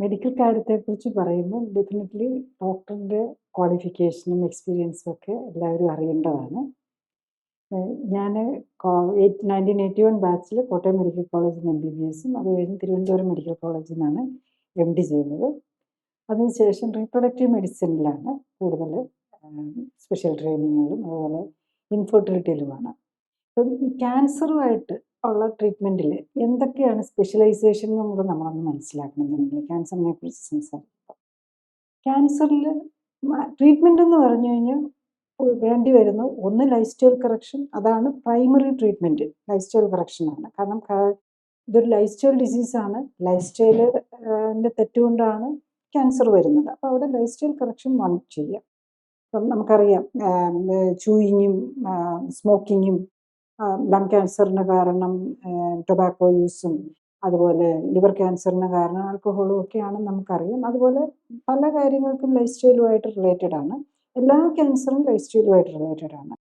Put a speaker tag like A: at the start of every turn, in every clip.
A: Medical കാര്യത്തെക്കുറിച്ച് പറയുമ്പോൾ definitely ഡോക്ടറിൻ്റെ ക്വാളിഫിക്കേഷനും എക്സ്പീരിയൻസും ഒക്കെ എല്ലാവരും അറിയേണ്ടതാണ്. ഞാൻ 1981 ബാച്ചിൽ കോട്ടയം മെഡിക്കൽ കോളേജിൽ നിന്ന് MBBS അത് കഴിഞ്ഞ് തിരുവനന്തപുരം മെഡിക്കൽ കോളേജിൽ നിന്നാണ് MD ചെയ്തത്. അതിനുശേഷം റീപ്രൊഡക്റ്റീവ് മെഡിസിനിലാണ് കൂടുതൽ സ്പെഷ്യൽ ട്രെയിനിങ്ങുകളും അതുപോലെ ഇൻഫെർട്ടിലിറ്റിയിലുമാണ്. അപ്പം ഈ ക്യാൻസറുമായിട്ട് ഉള്ള ട്രീറ്റ്മെൻറ്റിൽ എന്തൊക്കെയാണ് സ്പെഷ്യലൈസേഷൻ എന്നും കൂടെ നമ്മളൊന്ന് മനസ്സിലാക്കണമെന്നുണ്ടെങ്കിൽ ക്യാൻസറിനെ കുറിച്ച് സംസാരിക്കുമ്പോൾ ക്യാൻസറിൽ ട്രീറ്റ്മെൻ്റ് എന്ന് പറഞ്ഞു കഴിഞ്ഞാൽ വേണ്ടി വരുന്ന ഒന്ന് ലൈഫ് സ്റ്റൈൽ കറക്ഷൻ. അതാണ് പ്രൈമറി ട്രീറ്റ്മെൻറ്റ്, ലൈഫ് സ്റ്റൈൽ കറക്ഷനാണ്. കാരണം ഇതൊരു ലൈഫ് സ്റ്റൈൽ ഡിസീസാണ്. ലൈഫ് സ്റ്റൈലിൻ്റെ തെറ്റുകൊണ്ടാണ് ക്യാൻസർ വരുന്നത്. അപ്പോൾ അവിടെ ലൈഫ് സ്റ്റൈൽ കറക്ഷൻ ചെയ്യാം. ഇപ്പം നമുക്കറിയാം ചൂയിങ്ങും സ്മോക്കിങ്ങും ലങ് ക്യാൻസറിന് കാരണം ടൊബാക്കോ യൂസും അതുപോലെ ലിവർ ക്യാൻസറിന് കാരണം ആൽക്കഹോളും ഒക്കെയാണെന്ന് നമുക്കറിയാം. അതുപോലെ പല കാര്യങ്ങൾക്കും ലൈഫ് സ്റ്റൈലുമായിട്ട് റിലേറ്റഡ് ആണ്. എല്ലാ ക്യാൻസറും ലൈഫ് സ്റ്റൈലുമായിട്ട് റിലേറ്റഡ് ആണ്.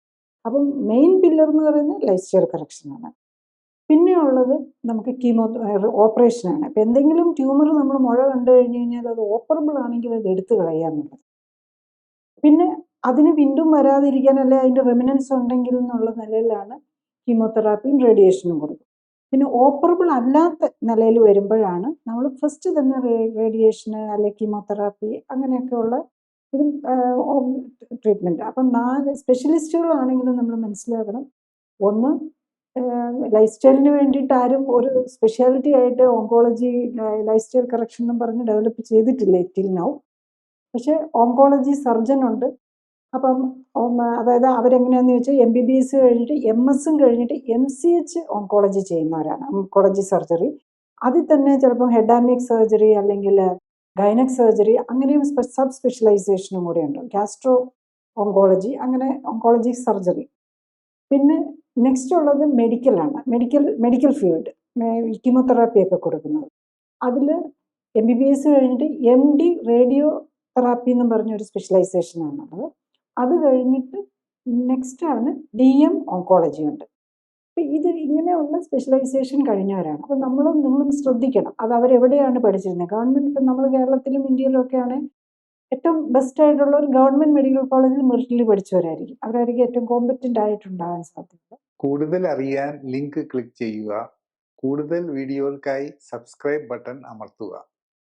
A: അപ്പം മെയിൻ പില്ലർ എന്ന് പറയുന്നത് ലൈഫ് സ്റ്റൈൽ കറക്ഷനാണ്. പിന്നെ ഉള്ളത് നമുക്ക് ഓപ്പറേഷനാണ്. ഇപ്പം എന്തെങ്കിലും ട്യൂമർ നമ്മൾ മുഴ കണ്ടു കഴിഞ്ഞ് കഴിഞ്ഞാൽ അത് ഓപ്പറബിൾ ആണെങ്കിൽ അത് എടുത്തു കളയാന്നുള്ളത്. പിന്നെ അതിന് വീണ്ടും വരാതിരിക്കാൻ അല്ലെ അതിൻ്റെ റെമിനൻസ് ഉണ്ടെങ്കിൽ എന്നുള്ള നിലയിലാണ് കീമോതെറാപ്പിയും റേഡിയേഷനും കൊടുക്കും. പിന്നെ ഓപ്പറബിൾ അല്ലാത്ത നിലയിൽ വരുമ്പോഴാണ് നമ്മൾ ഫസ്റ്റ് തന്നെ റേഡിയേഷന് അല്ലെ കീമോതെറാപ്പി അങ്ങനെയൊക്കെയുള്ള ഇതും ട്രീറ്റ്മെൻറ്റ്. അപ്പം 4 സ്പെഷ്യലിസ്റ്റുകളാണെങ്കിലും നമ്മൾ മനസ്സിലാക്കണം. ഒന്ന്, ലൈഫ് സ്റ്റൈലിന് വേണ്ടിയിട്ട് ആരും ഒരു സ്പെഷ്യാലിറ്റി ആയിട്ട് ഓങ്കോളജി ലൈഫ് സ്റ്റൈൽ കറക്ഷൻ എന്നും പറഞ്ഞ് ഡെവലപ്പ് ചെയ്തിട്ടില്ല ടിൽ നൗ. പക്ഷേ ഓങ്കോളജി സർജൻ ഉണ്ട്. അപ്പം അതായത് അവരെങ്ങനെയാണെന്ന് ചോദിച്ചാൽ MBBS കഴിഞ്ഞിട്ട് MS കഴിഞ്ഞിട്ട് MCH ഓങ്കോളജി ചെയ്യുന്നവരാണ്, ഓങ്കോളജി സർജറി. അതിൽ തന്നെ ചിലപ്പോൾ ഹെഡ് ആൻഡ് നെക്ക് സർജറി അല്ലെങ്കിൽ ഗൈനക് സർജറി അങ്ങനെയും സബ് സ്പെഷ്യലൈസേഷനും കൂടെ ഉണ്ട്. ഗാസ്ട്രോ ഓങ്കോളജി, അങ്ങനെ ഓങ്കോളജി സർജറി. പിന്നെ നെക്സ്റ്റ് ഉള്ളത് മെഡിക്കലാണ്, മെഡിക്കൽ ഫീൽഡ്, കീമോതെറാപ്പിയൊക്കെ കൊടുക്കുന്നത്. അതിൽ MBBS കഴിഞ്ഞിട്ട് MD റേഡിയോ തെറാപ്പി എന്നും പറഞ്ഞൊരു സ്പെഷ്യലൈസേഷനാണുള്ളത്. അത് കഴിഞ്ഞിട്ട് നെക്സ്റ്റാണ് DM ഓങ്കോളജി ഉണ്ട്. അപ്പം ഇത് ഇങ്ങനെയുള്ള സ്പെഷ്യലൈസേഷൻ കഴിഞ്ഞവരാണ്. അപ്പം നിങ്ങളും ശ്രദ്ധിക്കണം, അത് അവരെവിടെയാണ് പഠിച്ചിരുന്നത്. ഗവൺമെൻറ് ഇപ്പം നമ്മൾ കേരളത്തിലും ഇന്ത്യയിലും ഒക്കെയാണ് ഏറ്റവും ബെസ്റ്റ് ആയിട്ടുള്ള ഒരു ഗവൺമെൻറ് മെഡിക്കൽ കോളേജിൽ മെറിറ്റിൽ പഠിച്ചവരായിരിക്കും. അവരായിരിക്കും ഏറ്റവും കോമ്പറ്റൻ്റ് ആയിട്ടുണ്ടാകാൻ സാധ്യത.
B: കൂടുതൽ അറിയാൻ ലിങ്ക് ക്ലിക്ക് ചെയ്യുക. കൂടുതൽ വീഡിയോകൾക്കായി സബ്സ്ക്രൈബ് ബട്ടൺ അമർത്തുക.